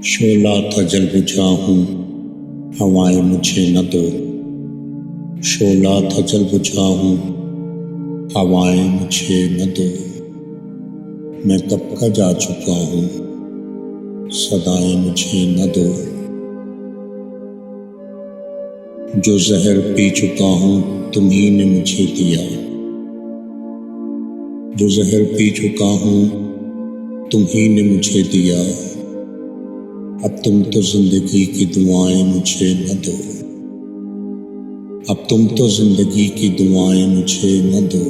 शोला था जल बुझा हूँ, हवाएं मुझे न दो। शोला था जल बुझा हूँ, हवाएं मुझे न दो। मैं कब का जा चुका हूँ, सदाएं मुझे न दो। जो जहर पी चुका हूँ तुम्ही ने मुझे दिया। जो जहर पी चुका हूँ तुम्ही ने मुझे दिया। अब तुम तो जिंदगी की दुआएं मुझे न दो। अब तुम तो जिंदगी की दुआएं मुझे न दो।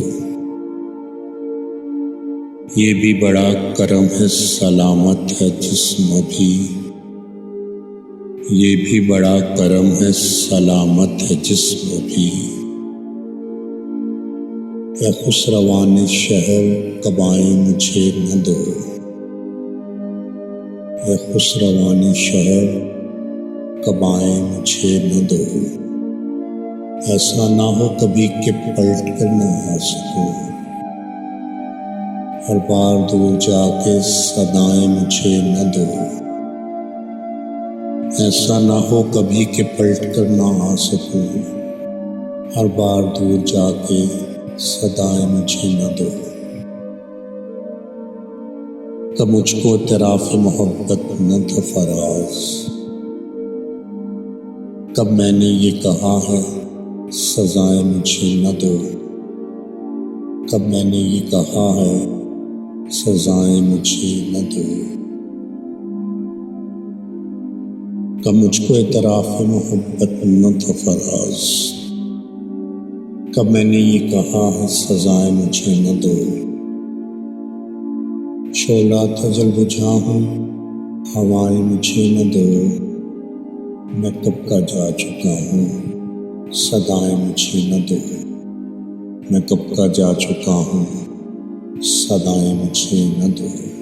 ये भी बड़ा करम है सलामत है जिस्म भी। ये भी बड़ा करम है सलामत है जिस्म भी। ए खुसरवान शहर कब आए मुझे न दो। ए खुसरवान शहर कब आए मुझे न दो। ऐसा ना हो कभी कि पलट कर न आ सकूं। हर बार दूर जाके सदाएं मुझे न दो। ऐसा ना हो कभी कि पलट कर न आ सकूं। हर बार दूर जाके सदाएं मुझे न दो। कब मुझको इतराफ़ मोहब्बत न था फराज। कब मैंने ये कहा है सजाएं मुझे न दो। कब मैंने ये कहा है सजाएं मुझे न दो। कब मुझको इतराफ़ मोहब्बत न था फराज। कब मैंने ये कहा है सजाएं मुझे न दो। शोला था जल बुझा हूँ, हवाएं मुझे न दो। मैं कब का जा चुका हूँ, सदाएं मुझे न दो। मैं कब का जा चुका हूँ, सदाएं मुझे न दो।